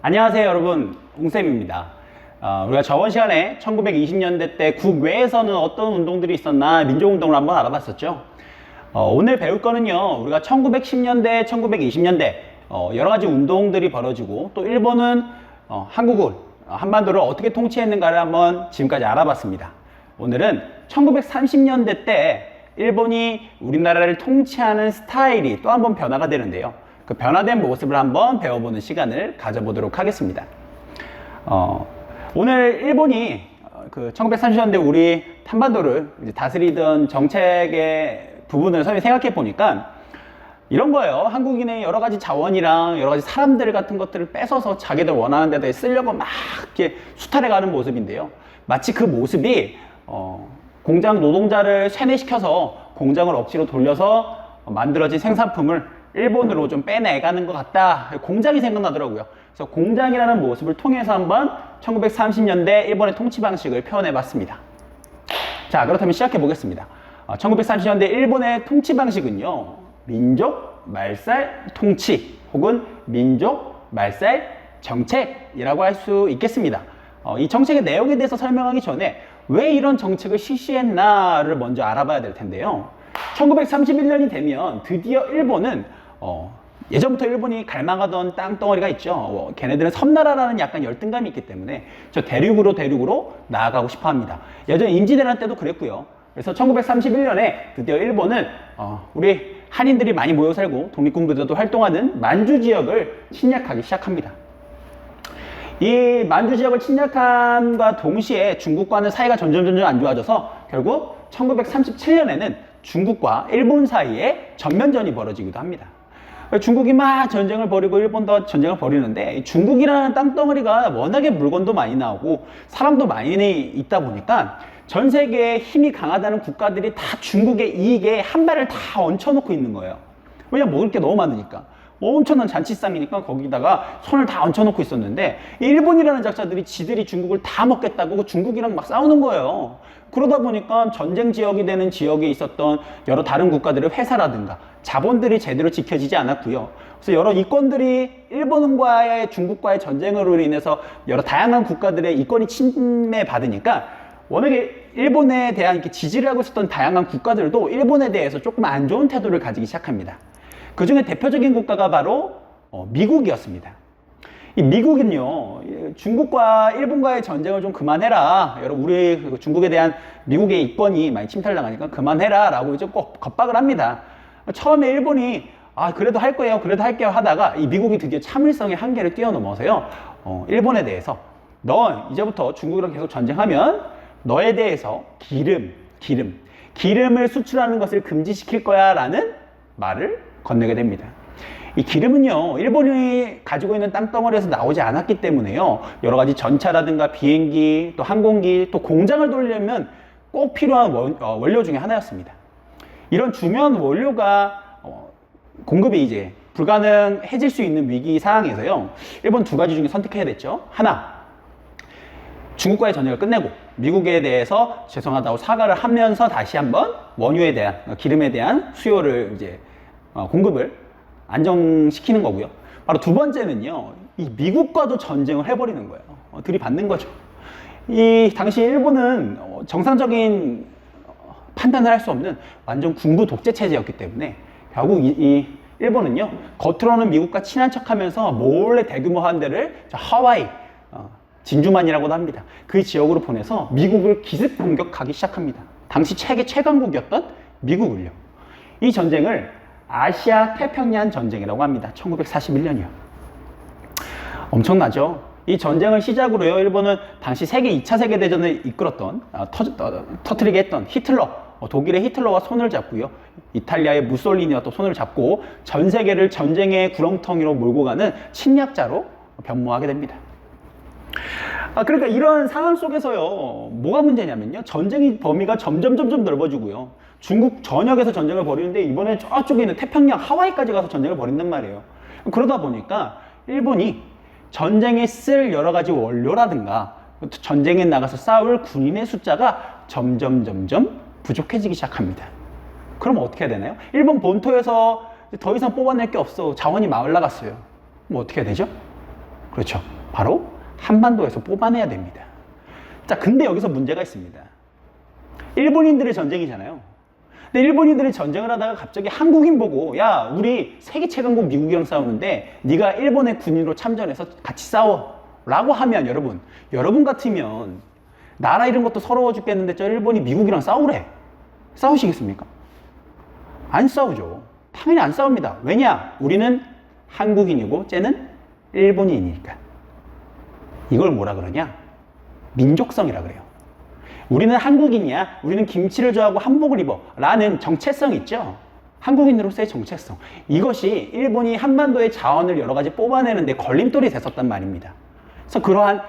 안녕하세요 여러분, 웅쌤입니다. 우리가 저번 시간에 1920년대 때 국외에서는 어떤 운동들이 있었나 민족운동을 한번 알아봤었죠. 오늘 배울 거는요, 우리가 1910년대, 1920년대 여러 가지 운동들이 벌어지고 또 일본은 한국을, 한반도를 어떻게 통치했는가를 한번 지금까지 알아봤습니다. 오늘은 1930년대 때 일본이 우리나라를 통치하는 스타일이 또 한번 변화가 되는데요. 그 변화된 모습을 한번 배워보는 시간을 가져보도록 하겠습니다. 오늘 일본이 그 1930년대 우리 한반도를 다스리던 정책의 부분을 생각해 보니까 이런 거예요. 한국인의 여러 가지 자원이랑 여러 가지 사람들 같은 것들을 뺏어서 자기들 원하는 데다 쓰려고 막 이렇게 수탈해 가는 모습인데요. 마치 그 모습이 공장 노동자를 세뇌시켜서 공장을 억지로 돌려서 만들어진 생산품을 일본으로 좀 빼내가는 것 같다. 공장이 생각나더라고요. 그래서 공장이라는 모습을 통해서 한번 1930년대 일본의 통치 방식을 표현해 봤습니다. 자, 그렇다면 시작해 보겠습니다. 1930년대 일본의 통치 방식은요, 민족 말살 통치 혹은 민족 말살 정책이라고 할 수 있겠습니다. 이 정책의 내용에 대해서 설명하기 전에 왜 이런 정책을 실시했나를 먼저 알아봐야 될 텐데요. 1931년이 되면 드디어 일본은 예전부터 일본이 갈망하던 땅덩어리가 있죠. 걔네들은 섬나라라는 약간 열등감이 있기 때문에 저 대륙으로 나아가고 싶어 합니다. 예전에 임진왜란 때도 그랬고요. 그래서 1931년에 드디어 일본은 우리 한인들이 많이 모여 살고 독립군부대도 활동하는 만주 지역을 침략하기 시작합니다. 이 만주 지역을 침략함과 동시에 중국과는 사이가 점점 안 좋아져서 결국 1937년에는 중국과 일본 사이에 전면전이 벌어지기도 합니다. 중국이 막 전쟁을 벌이고 일본도 전쟁을 벌이는데 중국이라는 땅덩어리가 워낙에 물건도 많이 나오고 사람도 많이 있다 보니까 전 세계에 힘이 강하다는 국가들이 다 중국의 이익에 한 발을 다 얹혀놓고 있는 거예요. 왜냐면 먹을 게 너무 많으니까. 엄청난 잔치상이니까 거기다가 손을 다 얹혀놓고 있었는데 일본이라는 작자들이 지들이 중국을 다 먹겠다고 중국이랑 막 싸우는 거예요. 그러다 보니까 전쟁 지역이 되는 지역에 있었던 여러 다른 국가들의 회사라든가 자본들이 제대로 지켜지지 않았고요. 그래서 여러 이권들이 일본과의 중국과의 전쟁으로 인해서 여러 다양한 국가들의 이권이 침해받으니까 워낙에 일본에 대한 이렇게 지지를 하고 있었던 다양한 국가들도 일본에 대해서 조금 안 좋은 태도를 가지기 시작합니다. 그 중에 대표적인 국가가 바로 미국이었습니다. 이 미국은요, 중국과 일본과의 전쟁을 좀 그만해라. 우리 중국에 대한 미국의 이권이 많이 침탈당하니까 그만해라 라고 이제 꼭 겁박을 합니다. 처음에 일본이 그래도 할 거예요, 그래도 할게요 하다가 이 미국이 드디어 참을성의 한계를 뛰어넘어서요, 일본에 대해서 너 이제부터 중국이랑 계속 전쟁하면 너에 대해서 기름을 수출하는 것을 금지시킬 거야 라는 말을 건네게 됩니다. 이 기름은요, 일본이 가지고 있는 땅덩어리에서 나오지 않았기 때문에요, 여러 가지 전차라든가 비행기, 또 항공기, 또 공장을 돌리려면 꼭 필요한 원료 중에 하나였습니다. 이런 중요한 원료가 공급이 이제 불가능해질 수 있는 위기 상황에서요, 일본 두 가지 중에 선택해야 됐죠. 하나, 중국과의 전쟁을 끝내고 미국에 대해서 죄송하다고 사과를 하면서 다시 한번 원유에 대한, 기름에 대한 수요를 이제 공급을 안정시키는 거고요. 바로 두 번째는요, 이 미국과도 전쟁을 해버리는 거예요. 들이받는 거죠. 이 당시 일본은 정상적인 판단을 할 수 없는 완전 군부 독재 체제였기 때문에 결국 이 일본은요, 겉으로는 미국과 친한 척하면서 몰래 대규모 함대를 하와이, 진주만이라고도 합니다. 그 지역으로 보내서 미국을 기습 공격하기 시작합니다. 당시 세계 최강국이었던 미국을요. 이 전쟁을 아시아 태평양 전쟁이라고 합니다. 1941년이요. 엄청나죠? 이 전쟁을 시작으로요, 일본은 당시 세계 2차 세계대전을 이끌었던, 터뜨리게 했던 독일의 히틀러와 손을 잡고요, 이탈리아의 무솔리니와 또 손을 잡고 전 세계를 전쟁의 구렁텅이로 몰고 가는 침략자로 변모하게 됩니다. 그러니까 이런 상황 속에서요, 뭐가 문제냐면요, 전쟁의 범위가 점점 넓어지고요, 중국 전역에서 전쟁을 벌이는데 이번에 저쪽에 있는 태평양 하와이까지 가서 전쟁을 벌인단 말이에요. 그러다 보니까 일본이 전쟁에 쓸 여러 가지 원료라든가 전쟁에 나가서 싸울 군인의 숫자가 점점 부족해지기 시작합니다. 그럼 어떻게 해야 되나요? 일본 본토에서 더 이상 뽑아낼 게 없어. 자원이 말라갔어요. 뭐 어떻게 해야 되죠? 그렇죠. 바로 한반도에서 뽑아내야 됩니다. 자, 근데 여기서 문제가 있습니다. 일본인들의 전쟁이잖아요. 근데 일본인들이 전쟁을 하다가 갑자기 한국인 보고, 야, 우리 세계 최강국 미국이랑 싸우는데 네가 일본의 군인으로 참전해서 같이 싸워 라고 하면, 여러분 같으면 나라 이런 것도 서러워 죽겠는데 저 일본이 미국이랑 싸우래. 싸우시겠습니까? 안 싸우죠. 당연히 안 싸웁니다. 왜냐? 우리는 한국인이고 쟤는 일본인이니까. 이걸 뭐라 그러냐? 민족성이라 그래요. 우리는 한국인이야. 우리는 김치를 좋아하고 한복을 입어. 라는 정체성 있죠? 한국인으로서의 정체성. 이것이 일본이 한반도의 자원을 여러 가지 뽑아내는데 걸림돌이 됐었단 말입니다. 그래서 그러한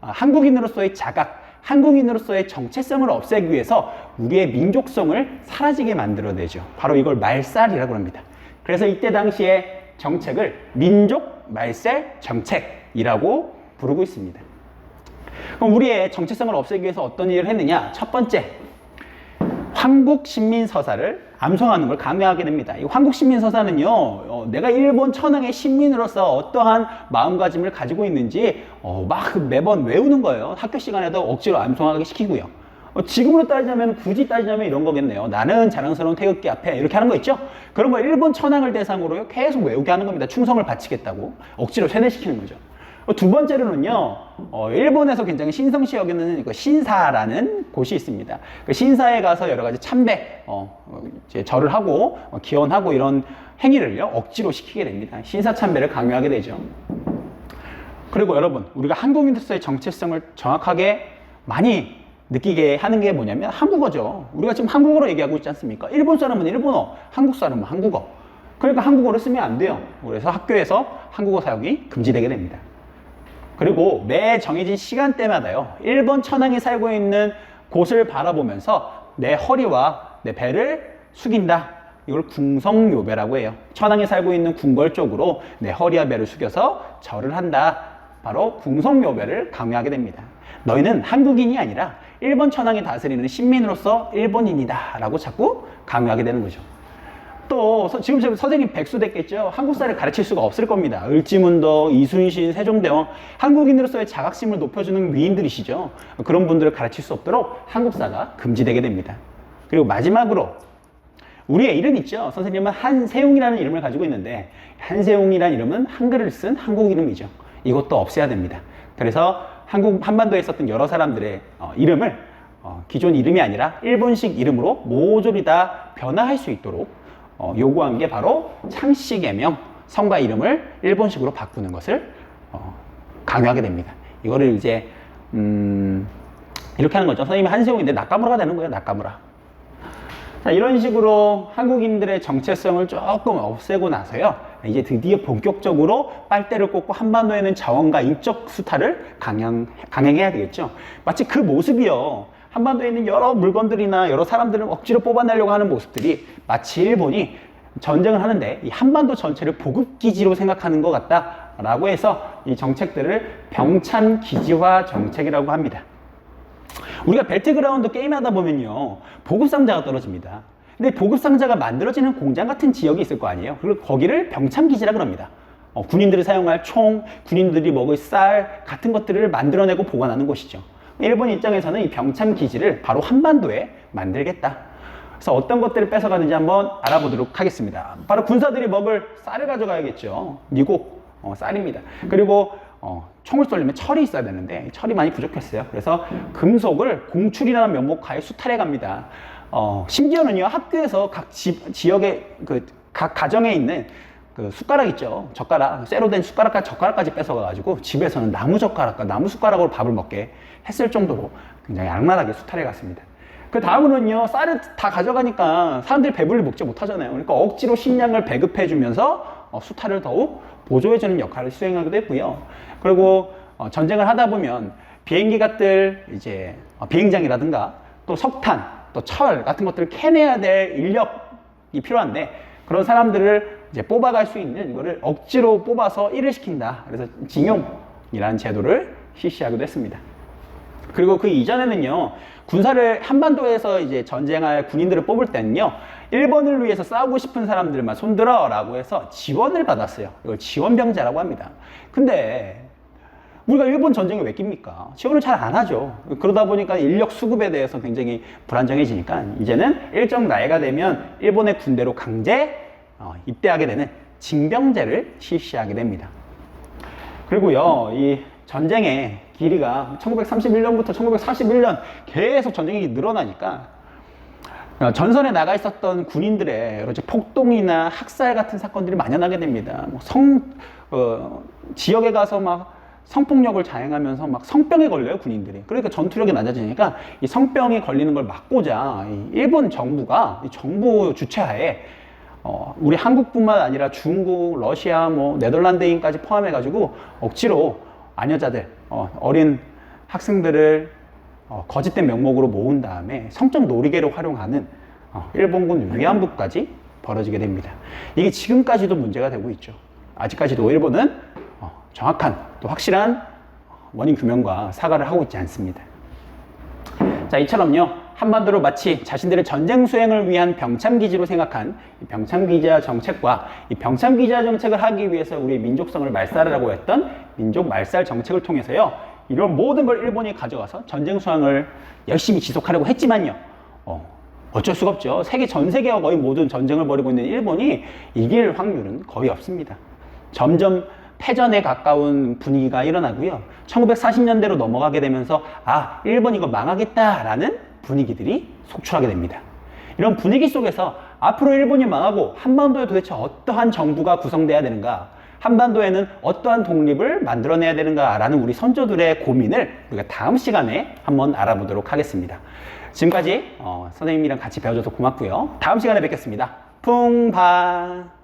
한국인으로서의 자각, 한국인으로서의 정체성을 없애기 위해서 우리의 민족성을 사라지게 만들어내죠. 바로 이걸 말살이라고 합니다. 그래서 이때 당시에 정책을 민족 말살 정책이라고 부르고 있습니다. 그럼 우리의 정체성을 없애기 위해서 어떤 일을 했느냐? 첫 번째, 황국신민서사를 암송하는 걸 강요하게 됩니다. 이 황국신민서사는요, 내가 일본 천황의 신민으로서 어떠한 마음가짐을 가지고 있는지 막 매번 외우는 거예요. 학교 시간에도 억지로 암송하게 시키고요. 지금으로 따지자면, 굳이 따지자면 이런 거겠네요. 나는 자랑스러운 태극기 앞에 이렇게 하는 거 있죠? 그런 거 일본 천황을 대상으로 계속 외우게 하는 겁니다. 충성을 바치겠다고 억지로 세뇌시키는 거죠. 두 번째로는요, 일본에서 굉장히 신성시 여기는 신사라는 곳이 있습니다. 그 신사에 가서 여러 가지 참배, 이제 절을 하고, 기원하고 이런 행위를요, 억지로 시키게 됩니다. 신사 참배를 강요하게 되죠. 그리고 여러분, 우리가 한국인으로서의 정체성을 정확하게 많이 느끼게 하는 게 뭐냐면 한국어죠. 우리가 지금 한국어로 얘기하고 있지 않습니까? 일본 사람은 일본어, 한국 사람은 한국어. 그러니까 한국어를 쓰면 안 돼요. 그래서 학교에서 한국어 사용이 금지되게 됩니다. 그리고 매 정해진 시간대마다요, 일본 천황이 살고 있는 곳을 바라보면서 내 허리와 내 배를 숙인다. 이걸 궁성요배라고 해요. 천황이 살고 있는 궁궐 쪽으로 내 허리와 배를 숙여서 절을 한다. 바로 궁성요배를 강요하게 됩니다. 너희는 한국인이 아니라 일본 천황이 다스리는 신민으로서 일본인이다 라고 자꾸 강요하게 되는 거죠. 또 지금 선생님 백수 됐겠죠. 한국사를 가르칠 수가 없을 겁니다. 을지문덕, 이순신, 세종대왕, 한국인으로서의 자각심을 높여주는 위인들이시죠. 그런 분들을 가르칠 수 없도록 한국사가 금지되게 됩니다. 그리고 마지막으로 우리의 이름 있죠. 선생님은 한세웅이라는 이름을 가지고 있는데, 한세웅이라는 이름은 한글을 쓴 한국 이름이죠. 이것도 없애야 됩니다. 그래서 한반도에 있었던 여러 사람들의 이름을 기존 이름이 아니라 일본식 이름으로 모조리 다 변화할 수 있도록 요구한 게 바로 창씨개명, 성과 이름을 일본식으로 바꾸는 것을 강요하게 됩니다. 이거를 이제 이렇게 하는 거죠. 선생님이 한세웅인데 나카무라가 되는 거예요. 나카무라. 자, 이런 식으로 한국인들의 정체성을 조금 없애고 나서요, 이제 드디어 본격적으로 빨대를 꽂고 한반도에는 자원과 인적 수탈을 강행해야 되겠죠. 마치 그 모습이요, 한반도에 있는 여러 물건들이나 여러 사람들을 억지로 뽑아내려고 하는 모습들이 마치 일본이 전쟁을 하는데 이 한반도 전체를 보급기지로 생각하는 것 같다라고 해서 이 정책들을 병참기지화 정책이라고 합니다. 우리가 벨트그라운드 게임하다 보면요, 보급상자가 떨어집니다. 근데 보급상자가 만들어지는 공장 같은 지역이 있을 거 아니에요. 그리고 거기를 병참기지라 그럽니다. 군인들이 사용할 총, 군인들이 먹을 쌀 같은 것들을 만들어내고 보관하는 곳이죠. 일본 입장에서는 이 병참기지를 바로 한반도에 만들겠다. 그래서 어떤 것들을 뺏어가는지 한번 알아보도록 하겠습니다. 바로 군사들이 먹을 쌀을 가져가야겠죠. 미국 쌀입니다. 그리고 총을 쏠려면 철이 있어야 되는데 철이 많이 부족했어요. 그래서 금속을 공출이라는 명목하에 수탈해 갑니다. 심지어는요, 학교에서 각 지역의 각 가정에 있는 그 숟가락 있죠. 젓가락, 쇠로 된 젓가락까지 뺏어가가지고 집에서는 나무 젓가락과 나무 숟가락으로 밥을 먹게 했을 정도로 굉장히 악랄하게 수탈해 갔습니다. 그 다음으로는요, 쌀을 다 가져가니까 사람들이 배불리 먹지 못하잖아요. 그러니까 억지로 식량을 배급해주면서 수탈을 더욱 보조해주는 역할을 수행하기도 했고요. 그리고 전쟁을 하다 보면 비행기들 이제 비행장이라든가 또 석탄, 또 철 같은 것들을 캐내야 될 인력이 필요한데, 그런 사람들을 이제 뽑아갈 수 있는 이거를 억지로 뽑아서 일을 시킨다. 그래서 징용이라는 제도를 실시하기도 했습니다. 그리고 그 이전에는요, 군사를 한반도에서 이제 전쟁할 군인들을 뽑을 때는요, 일본을 위해서 싸우고 싶은 사람들만 손들어 라고 해서 지원을 받았어요. 이걸 지원병자라고 합니다. 근데 우리가 일본 전쟁에 왜 낍니까? 지원을 잘 안 하죠. 그러다 보니까 인력 수급에 대해서 굉장히 불안정해지니까 이제는 일정 나이가 되면 일본의 군대로 강제 입대하게 되는 징병제를 실시하게 됩니다. 그리고요, 이 전쟁의 길이가 1931년부터 1941년 계속 전쟁이 늘어나니까 전선에 나가 있었던 군인들의 여러 폭동이나 학살 같은 사건들이 만연하게 됩니다. 지역에 가서 막 성폭력을 자행하면서 막 성병에 걸려요, 군인들이. 그러니까 전투력이 낮아지니까 이 성병에 걸리는 걸 막고자 일본 정부가 정부 주최하에 우리 한국뿐만 아니라 중국, 러시아, 뭐 네덜란드인까지 포함해가지고 억지로 아녀자들, 어린 학생들을 거짓된 명목으로 모은 다음에 성적 놀이개로 활용하는 일본군 위안부까지 벌어지게 됩니다. 이게 지금까지도 문제가 되고 있죠. 아직까지도 일본은 정확한 또 확실한 원인 규명과 사과를 하고 있지 않습니다. 자, 이처럼요, 한반도를 마치 자신들의 전쟁 수행을 위한 병참기지로 생각한 이 병참기지화 정책과 이 병참기지화 정책을 하기 위해서 우리의 민족성을 말살하라고 했던 민족 말살 정책을 통해서요, 이런 모든 걸 일본이 가져가서 전쟁 수행을 열심히 지속하려고 했지만요, 어쩔 수가 없죠. 전 세계와 거의 모든 전쟁을 벌이고 있는 일본이 이길 확률은 거의 없습니다. 점점 패전에 가까운 분위기가 일어나고요. 1940년대로 넘어가게 되면서 일본 이거 망하겠다라는 분위기들이 속출하게 됩니다. 이런 분위기 속에서 앞으로 일본이 망하고 한반도에 도대체 어떠한 정부가 구성돼야 되는가, 한반도에는 어떠한 독립을 만들어내야 되는가라는 우리 선조들의 고민을 우리가 다음 시간에 한번 알아보도록 하겠습니다. 지금까지 선생님이랑 같이 배워줘서 고맙고요. 다음 시간에 뵙겠습니다. 풍바.